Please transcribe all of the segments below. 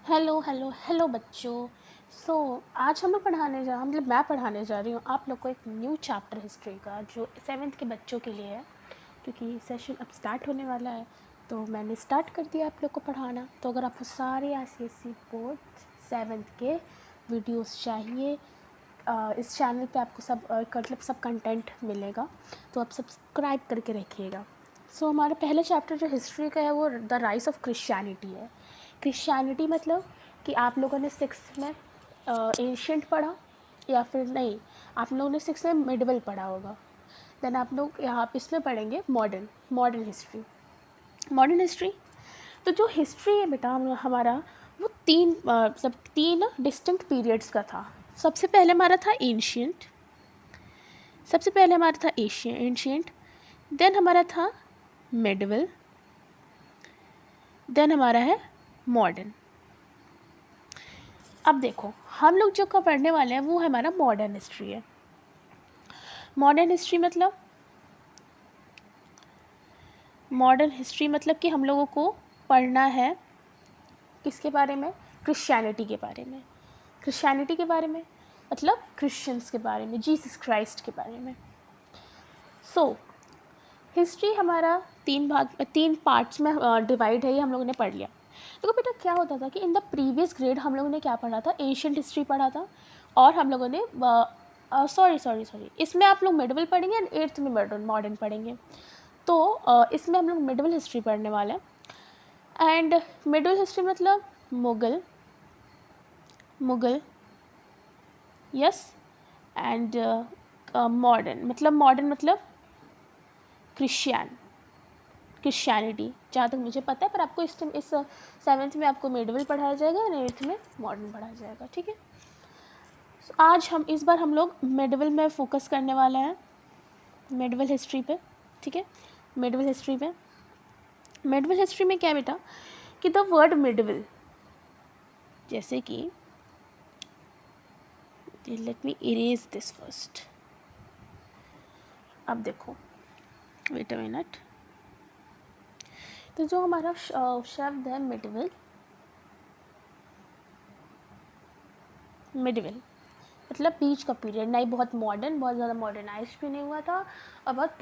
Hello hello hello बच्चों। आज हम लोग मैं पढ़ाने जा रही हूँ आप लोग को एक न्यू चैप्टर हिस्ट्री का जो 7th के बच्चों के लिए है, क्योंकि सेशन अब स्टार्ट होने वाला है तो मैंने स्टार्ट कर दिया आप लोग को पढ़ाना। तो अगर आपको सारे ICSE बोर्ड 7th के वीडियोस चाहिए, इस चैनल पे आपको सब कंटेंट मिलेगा, तो आप सब्सक्राइब करके रखिएगा। हमारा पहला चैप्टर जो हिस्ट्री का है वो द राइज ऑफ क्रिश्चियनिटी है। क्रिश्चियनिटी मतलब कि आप लोगों ने 6th में एंशियंट पढ़ा या फिर नहीं, आप लोगों ने 6th में मिडवल पढ़ा होगा। देन आप लोग यहाँ इसमें पढ़ेंगे मॉडर्न हिस्ट्री। मॉडर्न हिस्ट्री तो जो हिस्ट्री है बेटा हमारा वो तीन डिस्टिंक्ट पीरियड्स का था। सबसे पहले हमारा था एंशियंट, एंशियंट, देन हमारा था मिडवल, देन हमारा है मॉडर्न। अब देखो हम लोग जो का पढ़ने वाले हैं वो हमारा मॉडर्न हिस्ट्री है। मॉडर्न हिस्ट्री मतलब कि हम लोगों को पढ़ना है किसके बारे में? क्रिश्चियनिटी के बारे में। क्रिश्चियनिटी के बारे में मतलब क्रिश्चियंस के बारे में, जीसस क्राइस्ट के बारे में। हिस्ट्री हमारा तीन पार्ट्स में डिवाइड है, ये हम लोगों ने पढ़ लिया। देखो बेटा क्या होता था कि इन द प्रीवियस ग्रेड हम लोगों ने क्या पढ़ा था? एशियंट हिस्ट्री पढ़ा था, और हम लोगों ने सॉरी इसमें आप लोग मिडवल पढ़ेंगे एंड 8th में मॉडर्न पढ़ेंगे। तो इसमें हम लोग मिडवल हिस्ट्री पढ़ने वाले हैं। एंड मिडवल हिस्ट्री मतलब मुगल यस, एंड मॉडर्न मतलब क्रिश्चियनिटी, जहाँ तक मुझे पता है। पर आपको इस 7th में आपको मिडवल पढ़ाया जाएगा और 8th में मॉडर्न पढ़ाया जाएगा, ठीक है। आज इस बार हम लोग मिडवल में फोकस करने वाले हैं, मिडवल हिस्ट्री पे, ठीक है। मिडवल हिस्ट्री में क्या बेटा कि द वर्ड मिडवल, जैसे कि late me erase this first. अब देखो वेट अ मिनट। तो जो हमारा शब्द है मिडवल मतलब बीच का पीरियड, नहीं बहुत मॉडर्न, बहुत ज़्यादा मॉडर्नाइज भी नहीं हुआ था और बहुत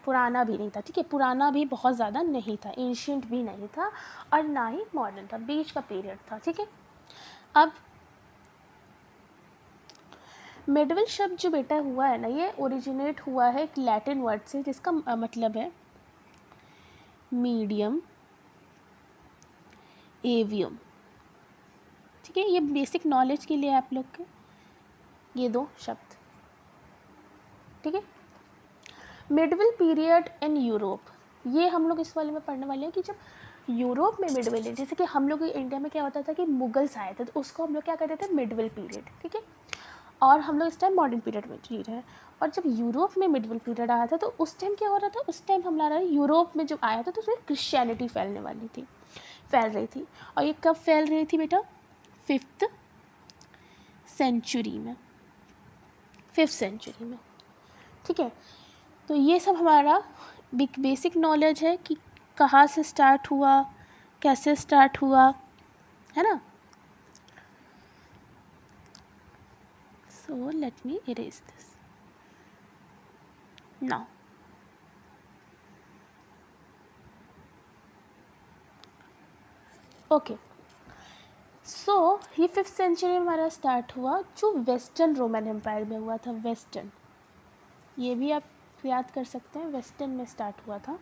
पुराना भी नहीं था, ठीक है। पुराना भी बहुत ज़्यादा नहीं था, एंशियंट भी नहीं था और ना ही मॉडर्न था, बीच का पीरियड था, ठीक है। अब मिडवल शब्द जो बेटा हुआ है ना, ये ओरिजिनेट हुआ है एक लैटिन वर्ड से जिसका मतलब है मीडियम एवियम, ठीक है। ये बेसिक नॉलेज के लिए आप लोग के ये दो शब्द, ठीक है। मिडवल पीरियड इन यूरोप, ये हम लोग इस वाले में पढ़ने वाले हैं कि जब यूरोप में मिडवल है, जैसे कि हम लोग इंडिया में क्या होता था कि मुगल्स आए थे तो उसको हम लोग क्या कहते थे? मिडवल पीरियड, ठीक है। और हम लोग इस टाइम मॉडर्न पीरियड में जी रहे हैं। और जब यूरोप में मिडवल पीरियड आया था तो उस टाइम क्या हो रहा था? उस टाइम हमारा यूरोप में जब आया था तो उसमें क्रिश्चियनिटी फैल रही थी। और ये कब फैल रही थी बेटा? 5th सेंचुरी में, ठीक है। तो ये सब हमारा बेसिक नॉलेज है कि कहाँ से स्टार्ट हुआ, कैसे स्टार्ट हुआ, है ना। So let me erase this now. Okay, so ये 5th सेंचुरी में हमारा स्टार्ट हुआ, जो वेस्टर्न रोमन एम्पायर में हुआ था। वेस्टर्न, ये भी आप याद कर सकते हैं, वेस्टर्न में स्टार्ट हुआ था।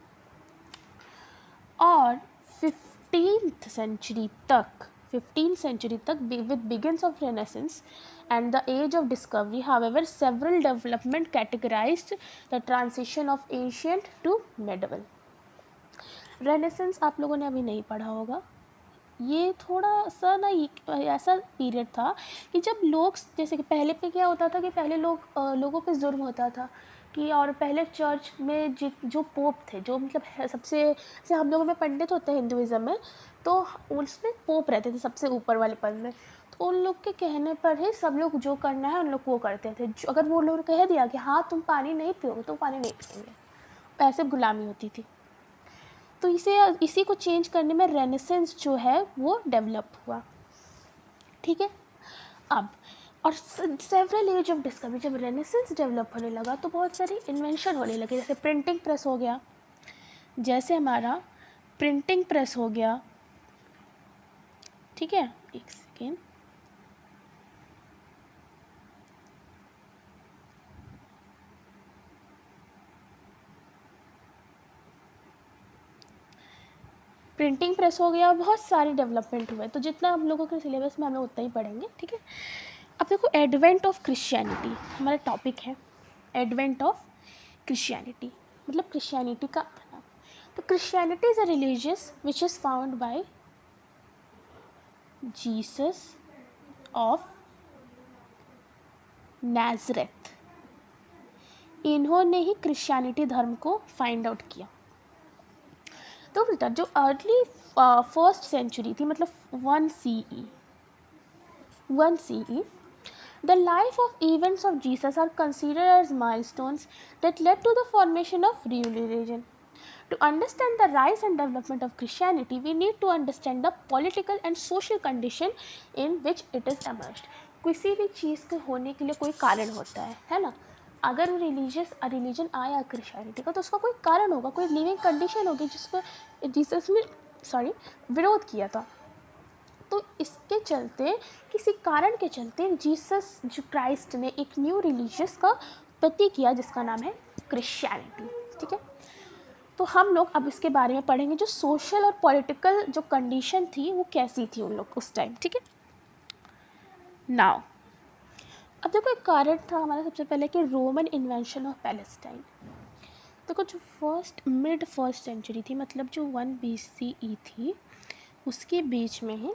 और 15th सेंचुरी तक with begins of Renaissance and the age of discovery, however several development categorized the transition of ancient to medieval. Renaissance आप लोगों ने अभी नहीं पढ़ा होगा, ये थोड़ा सा ना ऐसा पीरियड था कि जब लोग, जैसे कि पहले पे क्या होता था कि पहले लोगों पे जुर्म होता था कि, और पहले चर्च में जो पोप थे, जो मतलब सबसे, जैसे हम लोगों में पंडित होते हैं हिंदुज़म में, तो उसमें पोप रहते थे सबसे ऊपर वाले पद में। तो उन लोग के कहने पर ही सब लोग जो करना है उन लोग वो करते थे। अगर वो लोग कह दिया कि हाँ तुम पानी नहीं पियोगे तो पानी नहीं पिएंगे, ऐसे गुलामी होती थी। तो इसी को चेंज करने में रेनेसेंस जो है वो डेवलप हुआ। ठीक है। अब और सेवरल एज ऑफ डिस्कवरी, जब रेनेसेंस डेवलप होने लगा तो बहुत सारी इन्वेंशन होने लगे, जैसे प्रिंटिंग प्रेस हो गया, जैसे हमारा प्रिंटिंग प्रेस हो गया, ठीक है, एक सेकेंड, प्रिंटिंग प्रेस हो गया, बहुत सारे डेवलपमेंट हुए, तो जितना हम लोगों के सिलेबस में हमें उतना ही पढ़ेंगे, ठीक है। अब देखो एडवेंट ऑफ क्रिश्चियनिटी हमारा टॉपिक है, एडवेंट ऑफ क्रिश्चियनिटी मतलब क्रिश्चियनिटी का आना। तो Christianity is a religious which is found by Jesus of Nazareth. इन्होंने ही क्रिश्चियनिटी धर्म को फाइंड आउट किया। तो बेटा जो अर्ली फर्स्ट सेंचुरी थी, मतलब 1 CE, the life of events of Jesus are considered as milestones that led to the formation of new religion. To understand the rise and development of Christianity, we need to understand the political and social condition in which it is emerged. किसी भी चीज़ के होने के लिए कोई कारण होता है ना। अगर रिलीजन आया क्रिश्चियनिटी का तो उसका कोई कारण होगा, कोई लिविंग कंडीशन होगी जिसको जीसस ने विरोध किया था। तो इसके चलते, किसी कारण के चलते जीसस जो क्राइस्ट ने एक न्यू रिलीजियस का प्रतीक किया जिसका नाम है क्रिश्चियनिटी, ठीक है। तो हम लोग अब इसके बारे में पढ़ेंगे, जो सोशल और पॉलिटिकल जो कंडीशन थी वो कैसी थी उन लोग उस टाइम, ठीक है। नाउ अब देखो एक कारण था हमारा सबसे पहले कि रोमन इन्वेंशन ऑफ पैलेस्टाइन। देखो जो मिड फर्स्ट सेंचुरी थी, मतलब जो 1 BCE थी, उसके बीच में ही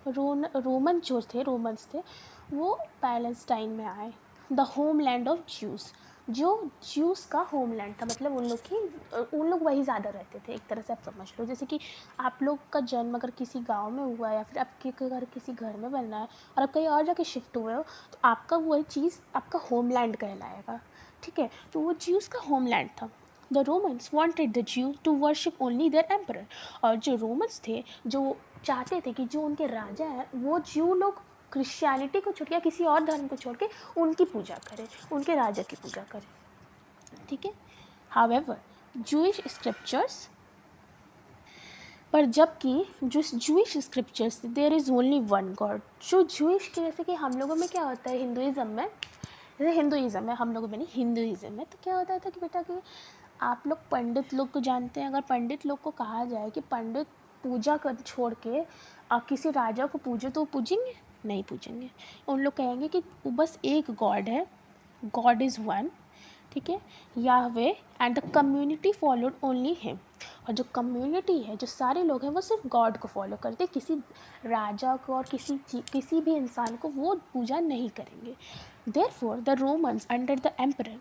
रोमन्स थे वो पैलेस्टाइन में आए, द होमलैंड ऑफ ज्यूज़, जो ज्यूस का होमलैंड था, मतलब उन लोग वही ज़्यादा रहते थे, एक तरह से आप समझ लो। जैसे कि आप लोग का जन्म अगर किसी गांव में हुआ है या फिर आपके घर किसी घर में बनना है और आप कहीं और जाके शिफ्ट हुए हो, तो आपका वही चीज़ आपका होमलैंड कहलाएगा, ठीक है। तो वो ज्यूस का होमलैंड था। The Romans wanted the Jew to worship only their emperor, और जो रोमन्स थे जो चाहते थे कि जो उनके राजा हैं वो ज्यू लोग क्रिश्चियनिटी को छोड़ के या किसी और धर्म को छोड़ के उनकी पूजा करें, उनके राजा की पूजा करें, ठीक है। हाउएवर जूइश स्क्रिप्चर्स, पर जबकि जो Jewish scriptures there is only one God, जो जूइश के, जैसे कि हम लोगों में क्या होता है हिंदुइज़्म में, जैसे हिंदुइज़्म है, हम लोगों में नहीं हिंदुइज़्म में, तो क्या होता था कि बेटा कि आप लोग पंडित लोग को जानते हैं, अगर पंडित लोग को कहा जाए कि पंडित पूजा कर छोड़ के किसी राजा को पूजे तो पूजेंगे नहीं पूजेंगे, उन लोग कहेंगे कि वो बस एक गॉड है, गॉड इज़ वन, ठीक है, Yahweh, and the community followed only him. और जो कम्युनिटी है, जो सारे लोग हैं, वो सिर्फ गॉड को फॉलो करते, किसी राजा को और किसी भी इंसान को वो पूजा नहीं करेंगे। Therefore the Romans under the emperor,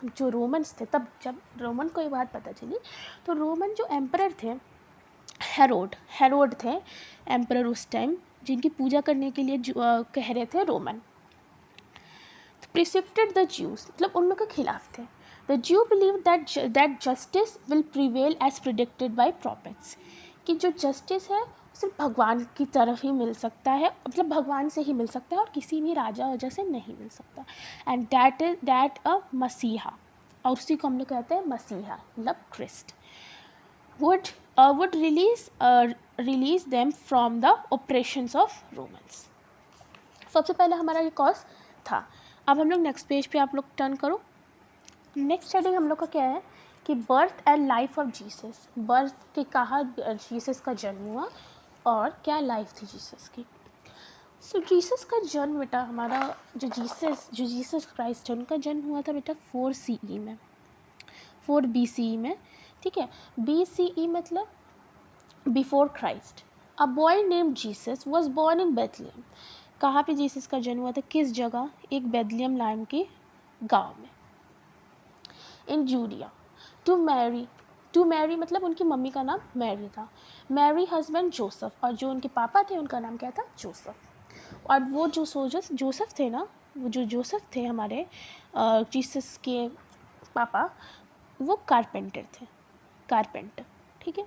जो रोमन्स थे, तब जब रोमन को ये बात पता चली तो रोमन जो एम्परर थे, हेरोड थे एम्परर उस टाइम, जिनकी पूजा करने के लिए कह रहे थे रोमन, प्रिसिप्टेड द ज्यूज, मतलब उन लोग के खिलाफ थे। The Jew believe that justice will prevail as predicted by prophets, कि जो जस्टिस है सिर्फ भगवान की तरफ ही मिल सकता है, मतलब भगवान से ही मिल सकता है और किसी भी राजा वजह से नहीं मिल सकता। एंड दैट अ मसीहा, और उसी को हम लोग कहते हैं मसीहा, मतलब Christ, would release them from the oppressions of Romans. सबसे पहले हमारा ये कॉज था। अब हम लोग नेक्स्ट पेज पे आप लोग टर्न करो। नेक्स्ट हेडिंग हम लोग का क्या है कि birth and life of Jesus, birth के कहाँ जीसस का जन्म हुआ और क्या लाइफ थी जीसस की। सो जीसस का जन्म बेटा हमारा जो जीसस क्राइस्ट है, उनका जन्म हुआ था बेटा 4 CE में, 4 BCE में, ठीक है। BCE मतलब before Christ. A boy name Jesus was born in Bethlehem. कहाँ पे जीसस का जन्म हुआ था, किस जगह, एक बेथलेहम नाम के गांव में, इन जूडिया। टू मैरी मतलब उनकी मम्मी का नाम मैरी था, मैरी हस्बैंड जोसेफ, और जो उनके पापा थे उनका नाम क्या था, जोसेफ। और वो जो जोसेफ थे ना, वो जो जोसेफ थे हमारे जीसस के पापा, वो कारपेंटर थे, ठीक है।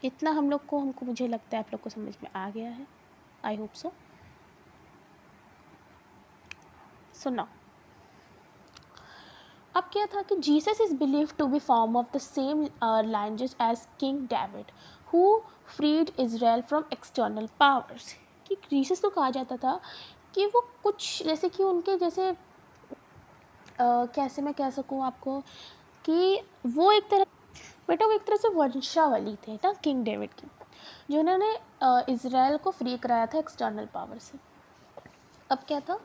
इतना हमको मुझे लगता है आप लोग को समझ में आ गया है, I hope so. So now अब क्या था कि Jesus is believe to be form of the same language as king David who freed Israel from external powers. कि जीसस को कहा जाता था कि वो कुछ जैसे कि उनके जैसे कैसे मैं कह सकूँ आपको कि वो एक तरह बेटा वो एक तरह से वंशावली थे ना किंग डेविड की, जिन्होंने इजराइल को फ्री कराया था एक्सटर्नल पावर से. अब क्या था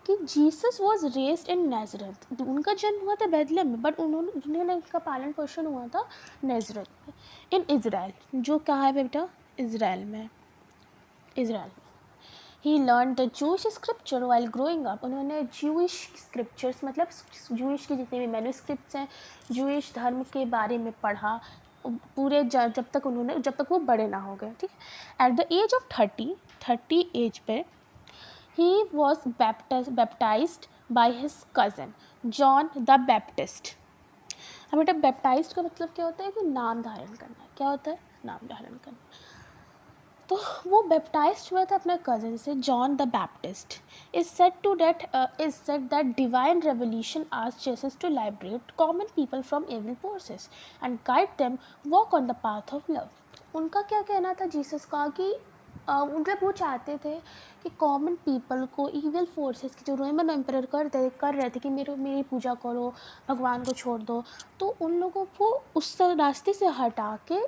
कि जीसस वॉज रेस्ड इन नाजरत. उनका जन्म हुआ था बैतलहम में, बट उन्होंने उनका पालन पोषण हुआ था नाजरत में इन इज़राइल, जो कहाँ है बेटा, इज़राइल में. Israel he learn the Jewish scripture while growing up. उन्होंने जूश स्क्रिप्चर्स मतलब जूश के जितने भी मैन्युस्क्रिप्ट्स हैं जूश धर्म के बारे में पढ़ा पूरे जब तक वो बड़े ना हो गए. ठीक. At the age of 30 age पे he was baptized by his cousin John the Baptist. अब बेटा बैप्टाइज्ड का मतलब क्या होता है कि नाम धारण करना. क्या होता है? नाम धारण करना. तो वो बैप्टाइज्ड हुआ था अपने कज़न से John the Baptist. Is said that divine revolution asked Jesus to liberate common people from evil forces and guide them walk on the path of love. उनका क्या कहना था जीसस का कि मतलब वो चाहते थे कि कॉमन पीपल को इविल फोर्सेस की जो रोमन एम्परर कर रहे थे कि मेरी पूजा करो, भगवान को छोड़ दो, तो उन लोगों को उस रास्ते से हटा के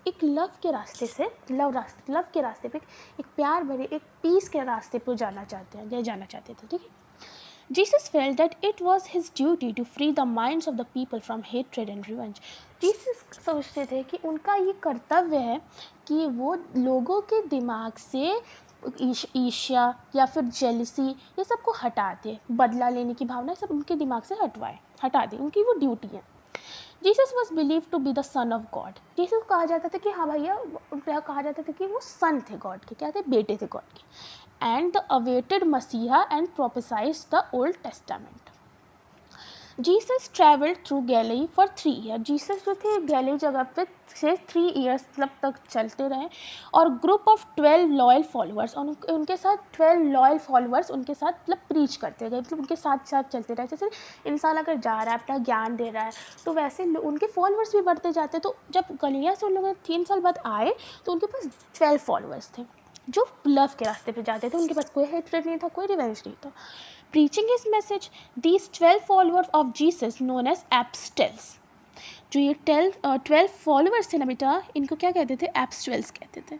एक लव के रास्ते से लव के रास्ते पे एक प्यार भरे एक पीस के रास्ते पर जाना चाहते थे. ठीक है. Jesus felt that it was his duty to free the minds of the people from hatred and revenge. Jesus सोचते थे कि उनका ये कर्तव्य है कि वो लोगों के दिमाग से ईर्ष्या या फिर जेलसी ये सबको हटा दे, बदला लेने की भावना सब उनके दिमाग से हटा दे. उनकी वो ड्यूटी है. Jesus was believe to be the son of God. Jesus को कहा जाता था कि हाँ भैया, कहा जाता था कि वो सन थे गॉड के. क्या थे? बेटे थे गॉड के. And the awaited Messiah and prophesied the Old Testament. Jesus traveled through Galilee for 3 years. Jesus जो थे गैली जगह पे से 3 years तक चलते रहे और ग्रुप ऑफ 12 लॉयल फॉलोअर्स और उनके साथ 12 लॉयल फॉलोअर्स उनके साथ मतलब प्रीच करते गए, मतलब उनके साथ साथ चलते रहे. जैसे इंसान अगर जा रहा है अपना ज्ञान दे रहा है तो वैसे उनके फॉलोअर्स भी बढ़ते जाते. तो जब गलीलिया से उन लोग 3 साल बाद आए तो उनके पास 12 फॉलोअर्स थे जो लव के रास्ते पे जाते थे. उनके पास कोई हेट्रेड नहीं था, कोई रिवेंज नहीं था. Preaching his message these 12 followers of Jesus known as apostles. जो ये 12 फॉलोअर्स थे ना बेटा, इनको क्या कहते थे? एप्स्टेल्स कहते थे.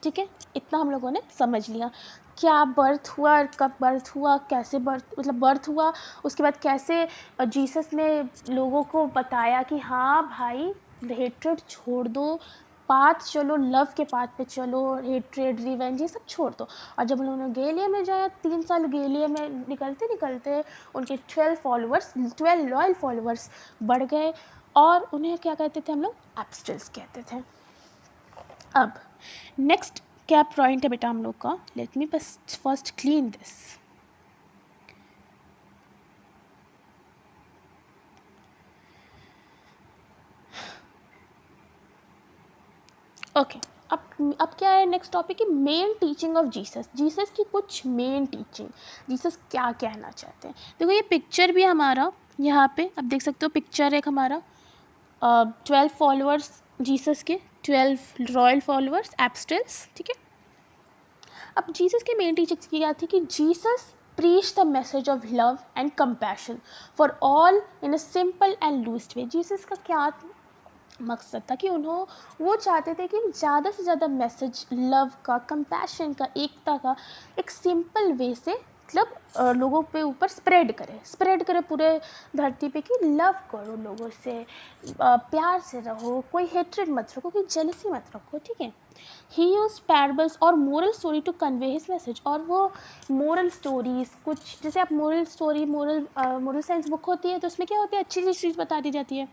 ठीक है, इतना हम लोगों ने समझ लिया. क्या बर्थ हुआ, कब बर्थ हुआ, कैसे बर्थ हुआ, उसके बाद कैसे जीसस ने लोगों को बताया कि हाँ भाई हेट्रेड छोड़ दो, पाथ चलो, लव के पाथ पे चलो, हेट्रेड रिवेंज ये सब छोड़ दो. और जब उन्होंने गैलिया में जाया 3 साल गैलिया में निकलते उनके 12 लॉयल फॉलोअर्स बढ़ गए और उन्हें क्या कहते थे हम लोग? एप्स्टेल्स कहते थे. अब नेक्स्ट क्या पॉइंट है बेटा हम लोग का? Let me first clean this. Okay. अब क्या है नेक्स्ट टॉपिक की main teaching of Jesus. Jesus की कुछ मेन टीचिंग, जीसस क्या कहना चाहते हैं. देखो ये पिक्चर भी हमारा यहाँ पे आप देख सकते हो. पिक्चर एक हमारा 12 फॉलोअर्स जीसस के, 12 रॉयल फॉलोअर्स एप्स्टेल्स. ठीक है. अब जीसस की मेन टीचिंग क्या थी कि Jesus preach the message of love and compassion for all in a simple and loose way. Jesus का क्या मकसद था कि वो चाहते थे कि ज़्यादा से ज़्यादा मैसेज लव का, कंपैशन का, एकता का एक सिंपल वे से मतलब लोगों पे ऊपर स्प्रेड करे पूरे धरती पे कि लव करो लोगों से, प्यार से रहो, कोई हेट्रेड मत रखो, कोई जेलसी मत रखो. ठीक है. ही यूज पैराबल्स और moral story to convey his message. और वो मोरल स्टोरीज कुछ जैसे आप मोरल साइंस बुक होती है तो उसमें क्या होती है, अच्छी चीज़ बता दी जाती है.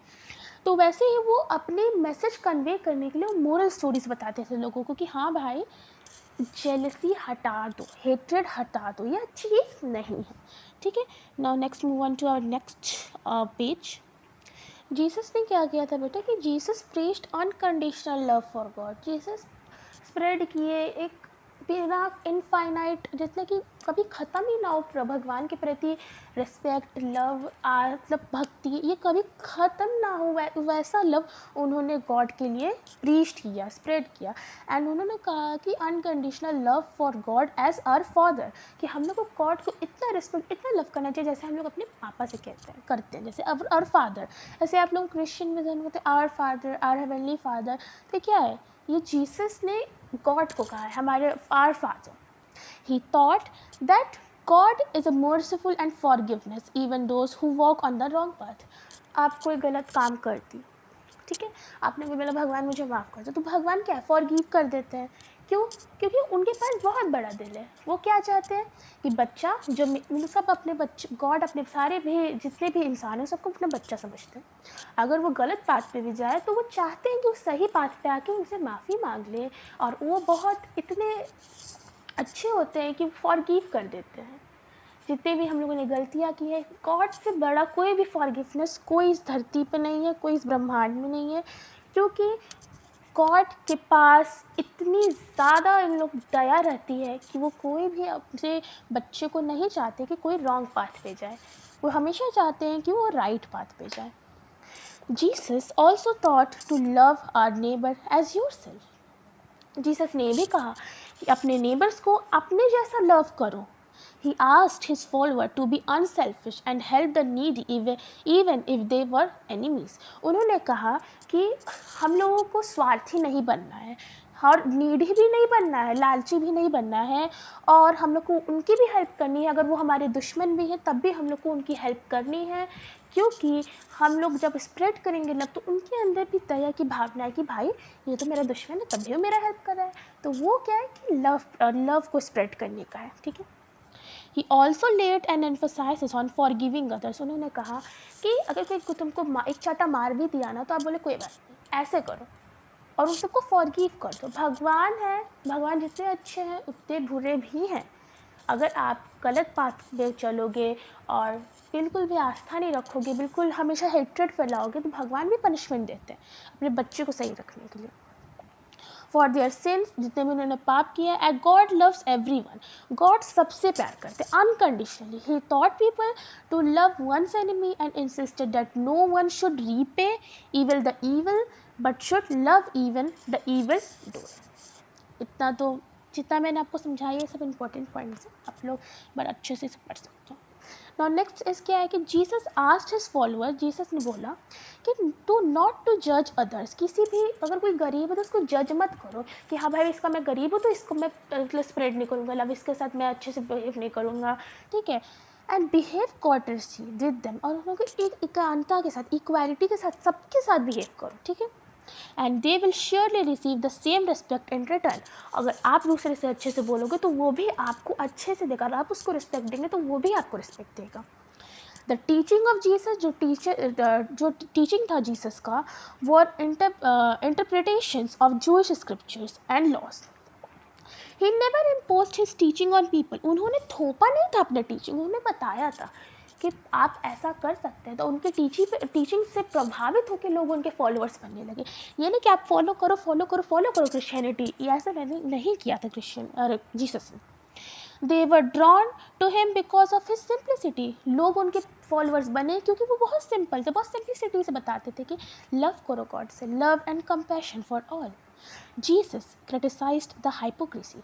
तो वैसे ही वो अपने मैसेज कन्वे करने के लिए मोरल स्टोरीज बताते थे लोगों को कि हाँ भाई जेलसी हटा दो, हेट्रेड हटा दो, ये अच्छी चीज़ नहीं है. ठीक है. Now next move on to our next page. Jesus ने क्या किया था बेटा कि Jesus preached unconditional love for God. Jesus spread किए एक बिना इनफाइनाइट, जितने कि कभी ख़त्म ही ना हो भगवान के प्रति रिस्पेक्ट, लव, मतलब भक्ति, ये कभी ख़त्म ना हो, वैसा लव उन्होंने गॉड के लिए प्रीच किया, स्प्रेड किया। एंड उन्होंने कहा कि unconditional love for God as our father, कि हम लोग को गॉड को इतना रिस्पेक्ट, इतना लव करना चाहिए जैसे हम लोग अपने पापा से करते हैं, जैसे आवर फादर। ऐसे आप लोग क्रिश्चियन में जन्म होते हैं our father, our heavenly father, तो क्या है, ये जीसस ने गॉड को कहा है हमारे our father. He thought that God is a merciful and forgiveness even those who walk on the wrong path. आप कोई गलत काम कर दी, ठीक है, आपने कोई बोला भगवान मुझे माफ़ कर दो, तो भगवान क्या फॉरगिव कर देते हैं। क्यों? क्योंकि उनके पास बहुत बड़ा दिल है। वो क्या चाहते हैं कि बच्चा जो सब अपने बच्चे, गॉड अपने सारे भी जितने भी इंसान हैं सबको अपना बच्चा समझते हैं। अगर वो गलत पाथ पे भी जाए तो वो चाहते हैं कि वो सही पाथ पे आके उनसे माफ़ी मांग ले, और वो बहुत इतने अच्छे होते हैं कि फॉरगिव कर देते हैं जितने भी हम लोगों ने गलतियाँ की है। गॉड से बड़ा कोई भी फॉरगिवनेस कोई इस धरती पे नहीं है, कोई इस ब्रह्मांड में नहीं है, क्योंकि गॉड के पास इतनी ज़्यादा इन लोग दया रहती है कि वो कोई भी अपने बच्चे को नहीं चाहते कि कोई रॉन्ग पाथ पे जाए, वो हमेशा चाहते हैं कि वो राइट पाथ पे जाए। Jesus also taught to love our neighbour as yourself. Jesus ने भी कहा कि अपने नेबर्स को अपने जैसा लव करो। He asked his follower to be unselfish and help the needy even if they were enemies. उन्होंने कहा कि हम लोगों को स्वार्थी नहीं बनना है, और नीडी भी नहीं बनना है, लालची भी नहीं बनना है, और हम लोग को उनकी भी हेल्प करनी है। अगर वो हमारे दुश्मन भी हैं तब भी हम लोग को उनकी हेल्प करनी है, क्योंकि हम लोग जब स्प्रेड करेंगे लव तो उनके अंदर भी दया की भावना है कि भाई ये तो मेरा दुश्मन है तब भी वो मेरा हेल्प कर रहा है। तो वो क्या है कि लव को स्प्रेड करने का है, ठीक है। He also laid an emphasis on forgiving others. उन्होंने कहा कि अगर कोई तुमको एक चाटा मार भी दिया ना तो आप बोले कोई बात नहीं, ऐसे करो और उन सबको फॉरगिव कर दो। भगवान है, भगवान जितने अच्छे हैं उतने बुरे भी हैं। अगर आप गलत पाथ पे चलोगे और बिल्कुल भी आस्था नहीं रखोगे, बिल्कुल हमेशा हेट्रेड फैलाओगे, तो भगवान भी पनिशमेंट देते हैं अपने बच्चे को सही रखने के लिए। फॉर देयर सिंस, जितने भी उन्होंने पाप किया। And God loves everyone, God सबसे प्यार करते unconditionally. He taught people to love one's enemy and insisted that no one should repay evil the evil but should love even the evil doer. इतना तो जितना मैंने आपको समझाया ये सब इंपॉर्टेंट पॉइंट्स हैं, आप लोग बड़ा अच्छे से पढ़ सकते हो। नाउ नेक्स्ट इस क्या है कि Jesus asked his follower, Jesus ने बोला कि टू नॉट टू जज अदर्स। किसी भी अगर कोई गरीब है तो उसको जज मत करो कि हाँ भाई इसका मैं गरीब हूँ तो इसको मैं स्प्रेड नहीं करूँगा लव, इसके साथ मैं अच्छे से बिहेव नहीं करूँगा, ठीक है। एंड बिहेव कॉर्टसी विद देम, और उन लोगों को एक एकांतता के साथ, इक्वालिटी के साथ सबके साथ बिहेव करो, ठीक है। And they will surely receive the same respect in return. अगर आप दूसरे से अच्छे से बोलोगे तो वो भी आपको अच्छे से देगा, और आप उसको रिस्पेक्ट देंगे तो वो भी आपको रिस्पेक्ट देगा। द टीचिंग ऑफ जीसस, जो टीचिंग था जीसस का, were interpretations of Jewish scriptures and laws. He never imposed his teaching on people. उन्होंने थोपा नहीं था अपने टीचिंग, उन्होंने बताया था कि आप ऐसा कर सकते हैं। तो उनके टीचिंग से प्रभावित होकर लोग उनके फॉलोअर्स बनने लगे। ये नहीं कि आप फॉलो करो क्रिश्चियनिटी, ये ऐसा नहीं किया था जीसस ने। They were drawn to him because of his simplicity. लोग उनके फॉलोअर्स बने क्योंकि वो बहुत सिंपल थे, बहुत सिंप्लिसिटी से बताते थे कि लव करो गॉड से, love and compassion for all. Jesus criticised the hypocrisy.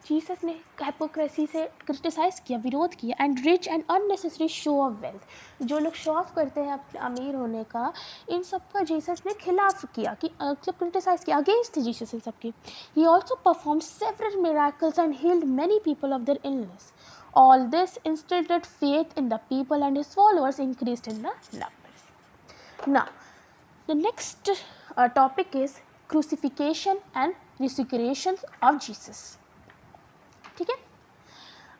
Jesus ने हाइपोक्रेसी से क्रिटिसाइज़ किया, विरोध किया। And rich and unnecessary show off wealth, जो लोग शो ऑफ करते हैं अपने अमीर होने का, इन सब का जीसस ने खिलाफ किया, कि जब क्रिटिसाइज़ किया, अगेंस्ट थी जीसस इन सब की। He also perform several miracles and healed many people of their illness. All this instilled faith in the people and his followers increased in the numbers. Now the next topic is crucifixion and resurrection of Jesus, ठीक है।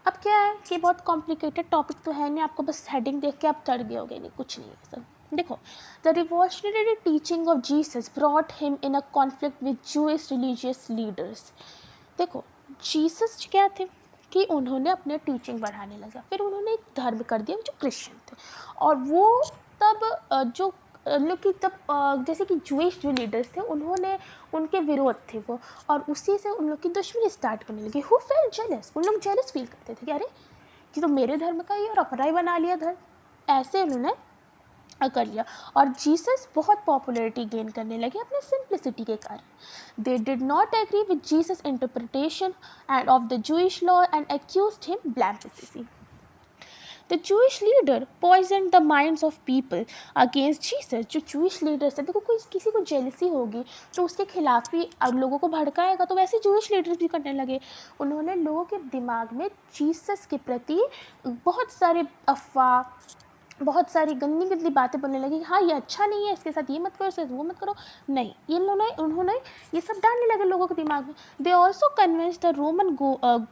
अब क्या है कि बहुत complicated topic तो है नहीं, आपको बस हेडिंग देख के आप चढ़ गए होगे, नहीं कुछ नहीं है सर। देखो, the revolutionary teaching of Jesus brought him in a conflict with Jewish religious leaders. देखो, जीसस क्या थे कि उन्होंने अपने टीचिंग बढ़ाने लगा, फिर उन्होंने एक धर्म कर दिया जो क्रिश्चियन थे, और वो तब जो लोग की तब जैसे कि जूइश जो लीडर्स थे उन्होंने उनके विरोध थे वो, और उसी से उन लोग की दुश्मनी स्टार्ट करने लगी। हु फेल्ट जेलस, उन लोग जेलस फील करते थे कि अरे ये तो मेरे धर्म का ही और अपना ही बना लिया धर्म, ऐसे उन्होंने कर लिया। और जीसस बहुत पॉपुलैरिटी गेन करने लगे अपने सिंप्लिसिटी के कारण। They did not agree with Jesus interpretation and of the Jewish law and accused him blasphemy. The Jewish leader poisoned the minds of people against Jesus. जो Jewish leaders है, देखो कोई किसी को जेलसी होगी तो उसके खिलाफ भी लोगों को भड़काएगा, तो वैसे Jewish leaders भी करने लगे। उन्होंने लोगों के दिमाग में जीसस के प्रति बहुत सारे अफवाह, बहुत सारी गंदी गंदी बातें बोलने लगी। हाँ ये अच्छा नहीं है, इसके साथ ये मत करो, इसके साथ वो मत करो। नहीं, ये उन्होंने ये सब डालने लगे लोगों के दिमाग में। They also convince the Roman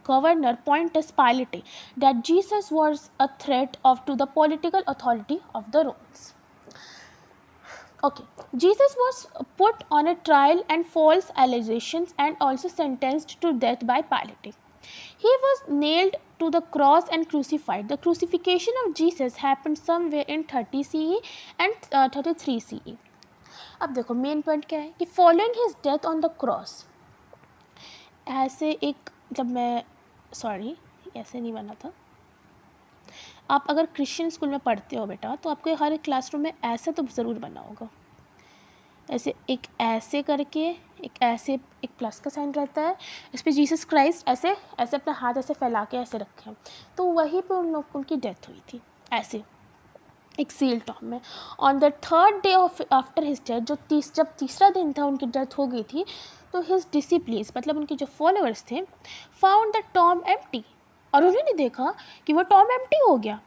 governor Pontius Pilate that Jesus was a threat to the political authority of the Romans. Okay, Jesus was put on a trial and false allegations and also sentenced to death by Pilate. He was nailed to the cross and crucified. The crucifixion of Jesus happened somewhere in 30 CE and 33 CE. अब देखो main point क्या है कि following his death on the cross, ऐसे एक ऐसे नहीं बना था। आप अगर क्रिश्चियन स्कूल में पढ़ते हो बेटा तो आपको हर एक क्लासरूम में ऐसा तो ज़रूर बना होगा, ऐसे एक ऐसे करके एक प्लस का साइन रहता है, इस पर जीसस क्राइस्ट ऐसे ऐसे अपना हाथ ऐसे फैला के ऐसे रखे हैं, तो वहीं पे उनकी डेथ हुई थी ऐसे एक सील टॉम में। On the third day of after his death, जब तीसरा दिन था उनकी डेथ हो गई थी, तो हिज डिसिप्लिन्स मतलब उनके जो फॉलोअर्स थे फाउंड द टॉम एम्प्टी, और उन्होंने देखा कि वो टॉम एम्प्टी हो गया।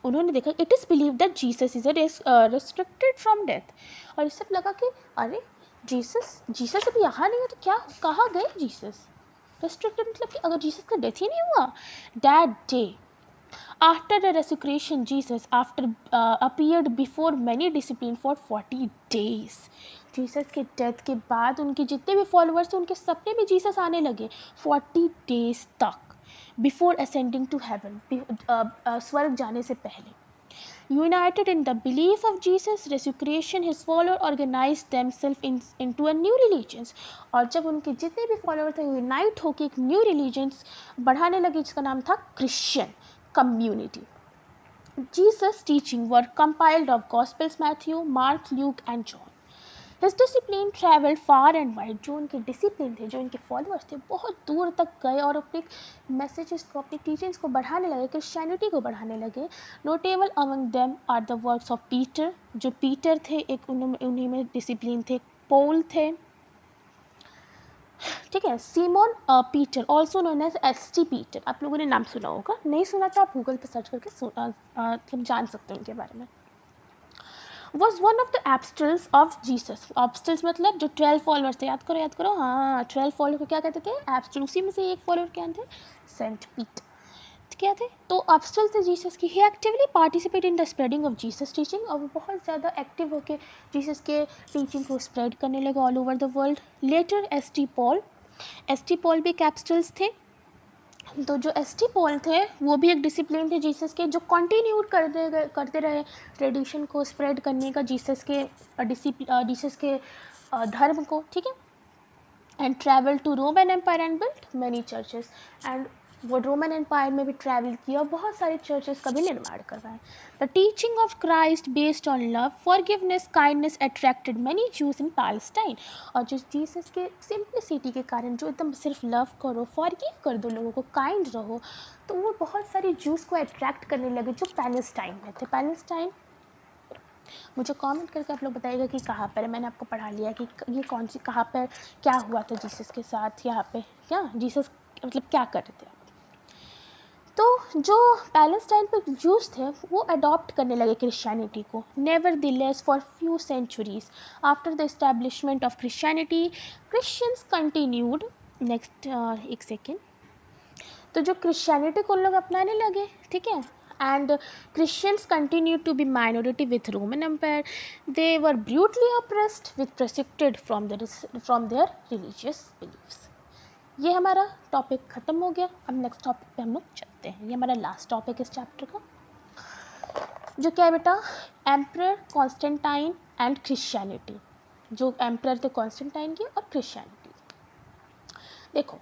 उन्होंने देखा it is believe that Jesus is restricted from death, और इससे लगा कि अरे जीसस अभी यहाँ नहीं है तो क्या कहाँ गए जीसस। रेस्ट्रिक्टेड मतलब कि अगर जीसस का डेथ ही नहीं हुआ। That day after the resurrection Jesus appeared before many disciples for 40 days। Jesus के डेथ के बाद उनके जितने भी फॉलोअर्स थे उनके सपने में जीसस आने लगे 40 days तक, बिफोर असेंडिंग टू हेवन, स्वर्ग जाने से पहले। United in the belief of Jesus' resurrection, his followers organized themselves into a new religion। और जब उनके जितने भी फॉलोअर थे यूनाइट होकर एक न्यू रिलीजन्स बढ़ाने लगे जिसका नाम था Christian community. Jesus' teaching were compiled of Gospels Matthew, Mark, Luke and John। His discipline traveled far and wide। जो उनके डिसिप्लिन थे, जो उनके फॉलोअर्स थे, बहुत दूर तक गए और अपने मैसेजेस को, अपनी टीचिंग्स को बढ़ाने लगे, क्रिश्चियनिटी को बढ़ाने लगे। Notable among them are the works of Peter. जो पीटर थे एक उन्हीं में डिसिप्लिन थे। पॉल थे, ठीक है। Simon Peter also known as ST Peter, आप लोगों ने नाम सुना होगा, नहीं सुना तो आप गूगल पर सर्च करके जान सकते हैं उनके बारे में। Was one of the apostles of Jesus. Apostles मतलब जो 12 फॉलोअर्स थे, याद करो, हाँ 12 फॉलोअर को क्या कहते थे, एप्स्टल। उसी में से एक फॉलोअर क्या थे, सेंट पीटर, क्या थे, तो एप्स्टल थे जीसस की। He actively participate in the spreading of Jesus teaching, और वो बहुत ज़्यादा एक्टिव होकर जीसस के टीचिंग को स्प्रेड करने लगे all over the world. Later ST Paul भी एक एप्स्टल्स थे। तो जो एसटी पॉल थे वो भी एक डिसिप्लिन थे जीसस के, जो कंटिन्यू करते रहे ट्रेडिशन को स्प्रेड करने का, जीसस के धर्म को, ठीक है। And travel to Roman empire and built many churches, and वो रोमन एम्पायर में भी ट्रैवल किया, बहुत सारे चर्चेस का भी निर्माण करवाए। The teaching of Christ based on love, forgiveness, kindness attracted many juice in Palestine. और जो जीसस के सिंप्लिसिटी के कारण, जो एकदम सिर्फ लव करो, फॉरगिव कर दो लोगों को, काइंड रहो, तो वो बहुत सारे जूस को अट्रैक्ट करने लगे जो पैलेस्टाइन में थे। पैलेस्टाइन मुझे कमेंट करके आप लोग बताइएगा कि कहाँ पर है। मैंने आपको पढ़ा लिया कि ये कौन सी, कहाँ पर क्या हुआ था जीसस के साथ, यहाँ पे क्या जीसस मतलब क्या कर रहे थे। तो जो पैलेस्टाइन पे जूस थे वो अडॉप्ट करने लगे क्रिश्चियनिटी को। Nevertheless for few centuries after the establishment of Christianity, Christians continued. Next एक सेकेंड। तो जो क्रिश्चियनिटी को लोग अपनाने लगे, ठीक है, and Christians continued to be minority with Roman Empire। They were brutally oppressed with persecuted from their religious beliefs। ये हमारा टॉपिक ख़त्म हो गया। अब नेक्स्ट टॉपिक पे हम लोग चलते हैं। ये हमारा लास्ट टॉपिक इस चैप्टर का। जो क्या है बेटा, एम्परर कॉन्स्टेंटाइन एंड क्रिश्चियनिटी, जो एम्परर थे कॉन्स्टेंटाइन के और क्रिश्चियनिटी। देखो,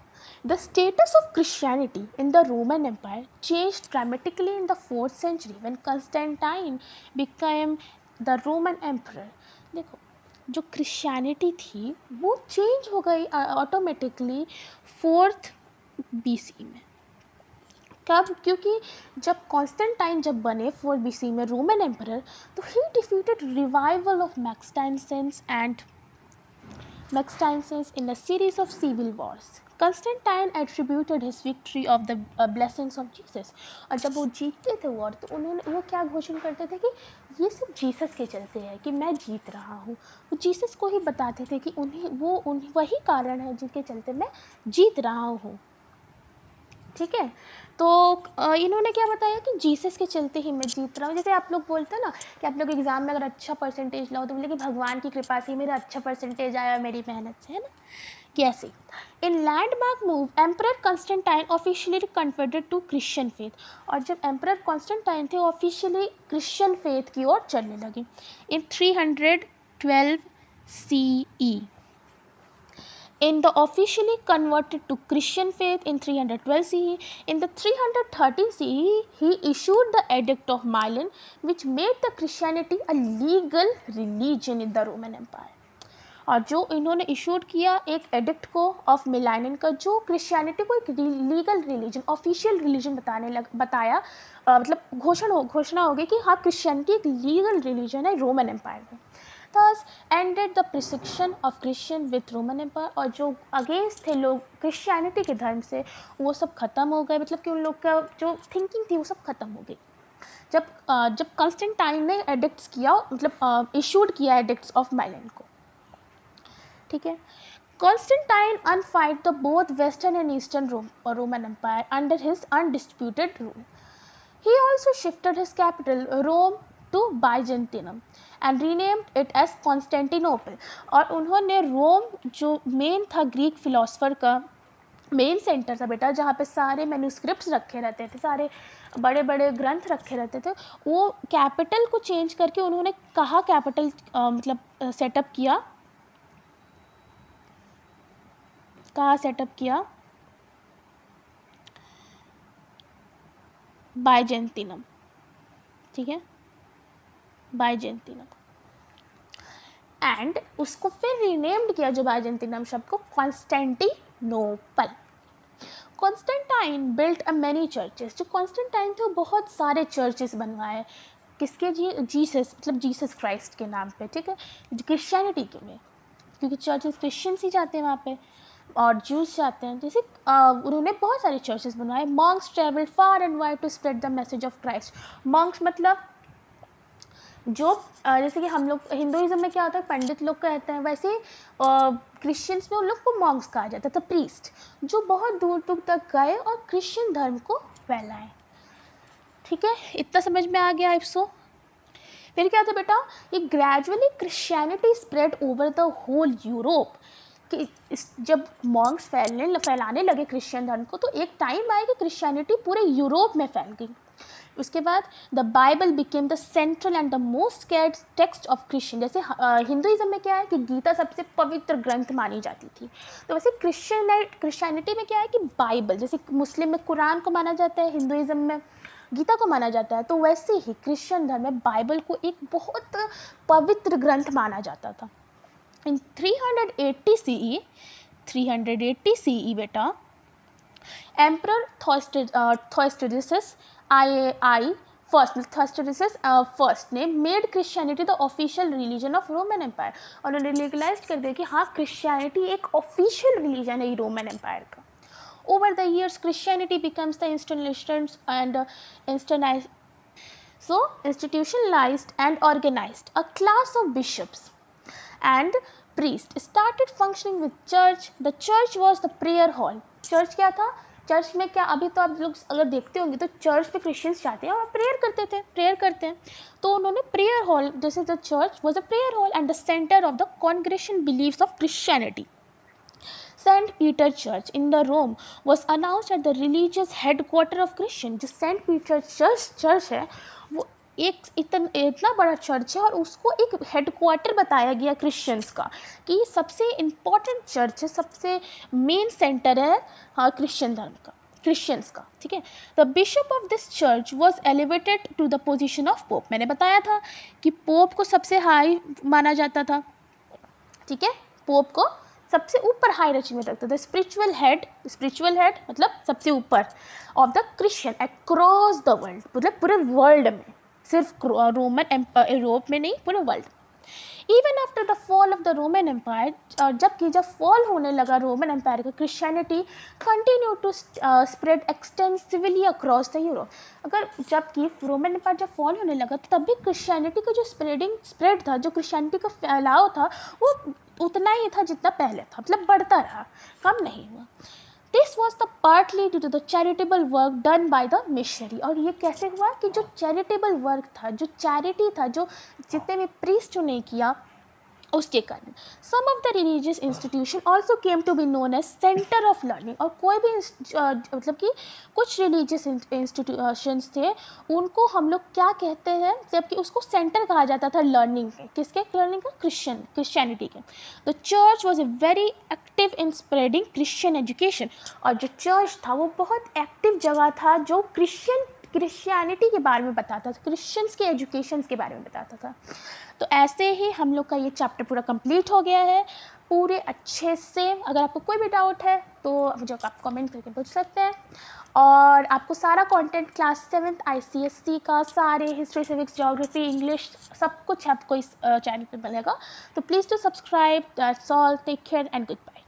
the status of Christianity in the Roman empire change dramatically in the 4th century when Constantine became the Roman emperor. देखो, जो क्रिश्चियनिटी थी वो चेंज हो गई ऑटोमेटिकली 4th BC में। कब? क्योंकि जब कॉन्स्टेंटाइन जब बने 4th BC में रोमन एम्परर, तो he defeated revival of Maxentius's in a series of civil wars. Constantine attributed his victory of the blessings of Jesus. और जब वो जीतते थे वॉर, तो उन्होंने वो क्या घोषणा करते थे कि ये सब जीसस के चलते है कि मैं जीत रहा हूँ। वो जीसस को ही बताते थे कि उन्हें वही कारण है जिनके चलते मैं जीत रहा हूँ। ठीक है, तो इन्होंने क्या बताया कि जीसस के चलते ही मैं जीत रहा हूँ। जैसे आप लोग बोलते हैं ना कि आप लोग एग्ज़ाम में अगर अच्छा परसेंटेज लाओ तो बोले कि भगवान की कृपा से मेरा अच्छा परसेंटेज आया मेरी मेहनत से, है ना। कैसे? In landmark move emperor Constantine officially converted to Christian faith. और जब एम्परर कॉन्स्टेंटाइन थे ऑफिशियली क्रिश्चियन फेथ की ओर चलने लगे इन 312 CE। In the officially converted to Christian faith in 312 CE, in the 313 CE, he issued the Edict of Milan, which made the Christianity a legal religion in the Roman Empire. और जो इन्होंने issued किया एक addict को of Milan का, जो Christianity को एक लीगल रिलीजन, ऑफिशियल रिलीजन बताया, मतलब घोषणा हो गई कि हाँ क्रिश्चियनिटी एक लीगल रिलीजन है रोमन एम्पायर में। Thus ended the persecution of Christian with Roman Empire। और जो अगेंस्ट थे लोग क्रिश्चियनिटी के धर्म से, वो सब ख़त्म हो गए, मतलब कि उन लोग का जो थिंकिंग थी वो सब ख़त्म हो गई जब कॉन्स्टेंटाइन ने एडिक्ट्स किया, मतलब इशूड किया एडिक्ट्स ऑफ माइलन को। ठीक है, Constantine unified the both western and eastern Roman empire under his undisputed rule. He also shifted his capital Rome to Byzantium and renamed it as Constantinople। और उन्होंने रोम, जो main था Greek philosopher का main centre था बेटा, जहाँ पे सारे मैन्यूस्क्रिप्ट्स रखे रहते थे, सारे बड़े बड़े ग्रंथ रखे रहते थे, वो कैपिटल को चेंज करके उन्होंने कहा कैपिटल मतलब सेटअप किया, कहाँ सेटअप किया? बाइजेंटिनम। ठीक है, बाइजेंटिनम, एंड उसको फिर रीनेम्ड किया जो बाइजेंटिनम शब्द को Constantinople. Constantine built a many churches. जो कॉन्स्टेंटाइन थे वो बहुत सारे चर्चेस बनवाए, किसके? जीसस, मतलब जीसस क्राइस्ट के नाम पे। ठीक है, क्रिश्चियनिटी के में, क्योंकि चर्चेस क्रिश्चियंस ही जाते हैं वहाँ पे और जूस जाते हैं। जैसे उन्होंने बहुत सारे चर्चेस बनवाए। Monks travelled far and wide to spread the message of Christ. Monks मतलब जो जैसे कि हम लोग हिंदुइज्म में क्या होता है, पंडित लोग कहते हैं, वैसे क्रिश्चियंस में उन लोग को मॉन्क्स कहा जाता था, प्रीस्ट, जो बहुत दूर दूर तक गए और क्रिश्चियन धर्म को फैलाए। ठीक है, इतना समझ में आ गया आपको? फिर क्या था बेटा, ये gradually Christianity spread over the whole Europe. कि जब मॉन्क्स फैलाने लगे क्रिश्चियन धर्म को, तो एक टाइम आया कि क्रिश्चियनिटी पूरे यूरोप में फैल गई। उसके बाद the Bible became the central and the most cared text of Christian. जैसे हिंदुइज्म में क्या है कि गीता सबसे पवित्र ग्रंथ मानी जाती थी, तो वैसे क्रिश्चियनिटी में क्या है कि बाइबल, जैसे मुस्लिम में कुरान को माना जाता है, हिंदुइज्म में गीता को माना जाता है, तो वैसे ही क्रिश्चियन धर्म में बाइबल को एक बहुत पवित्र ग्रंथ माना जाता था। इन 380 CE बेटा, एम्परर थॉस्टेडियस फर्स्ट ने made Christianity the official religion of Roman empire. और उन्होंने लीगलाइज कर दिया कि हाँ क्रिश्चियनिटी एक ऑफिशियल रिलीजन है रोमन एम्पायर का। Over the years Christianity becomes the institutionalized and organized. A class of bishops and priests started functioning with church. The church was the prayer hall. Church क्या था? Church में क्या, अभी तो आप लोग अगर देखते होंगे तो चर्च पे क्रिश्चियंस जाते हैं और प्रेयर करते हैं, तो उन्होंने प्रेयर हॉल, जैसे the church was a prayer hall and the centre of the congregation believes of Christianity. Saint Peter church in the Rome was announced at the religious headquarter of Christian। जो Saint Peter church है वो एक इतना बड़ा church है और उसको एक हेडक्वार्टर बताया गया क्रिश्चियंस का, कि ये सबसे इम्पॉर्टेंट चर्च है, सबसे मेन सेंटर है हाँ क्रिश्चियन धर्म का, क्रिश्चियंस का, ठीक है। The bishop of this church was elevated to the position of pope. मैंने बताया था कि पोप को सबसे हाई माना जाता था, ठीक है, पोप को सबसे ऊपर हायरार्ची में रखता था। स्पिरिचुअल हेड मतलब सबसे ऊपर of the Christian across the world, मतलब पूरे वर्ल्ड में, सिर्फ रोमन यूरोप में नहीं, पूरे world. Even after the fall of the Roman empire, जबकि जब फॉल होने लगा रोमन एम्पायर का, Christianity continue to spread extensively across the Europe. अगर जबकि रोमन एम्पायर जब फॉल होने लगा तो तब भी क्रिश्चियनिटी का जो स्प्रेड था, जो क्रिश्चियनिटी का फैलाव था, वो उतना ही था जितना पहले था, मतलब बढ़ता रहा, कम नहीं हुआ। This was the partly due to the charitable work done by the missionary. और ये कैसे हुआ कि जो चैरिटेबल वर्क था, जो चैरिटी था, जो जितने भी प्रीस्ट ने किया, उसके कारण some of the religious institution also came to be known as centre of learning. और कोई भी मतलब कि कुछ रिलीजियस इंस्टीट्यूशंस थे, उनको हम लोग क्या कहते हैं, जबकि उसको सेंटर कहा जाता था लर्निंग के, किसके लर्निंग का, क्रिश्चियनिटी के। The church was a very active in spreading Christian education. और जो चर्च था वो बहुत एक्टिव जगह था, जो क्रिश्चियनिटी के बारे में बताता था, क्रिश्चियंस के एजुकेशन के बारे में बताता था। तो ऐसे ही हम लोग का ये चैप्टर पूरा कंप्लीट हो गया है पूरे अच्छे से। अगर आपको कोई भी डाउट है तो मुझे आप कमेंट करके पूछ सकते हैं। और आपको सारा कंटेंट क्लास 7th ICSE का, सारे हिस्ट्री, सिविक्स, ज्योग्राफी, इंग्लिश, सब कुछ आपको इस चैनल पर मिलेगा। तो please to subscribe. That's all, take care and good bye.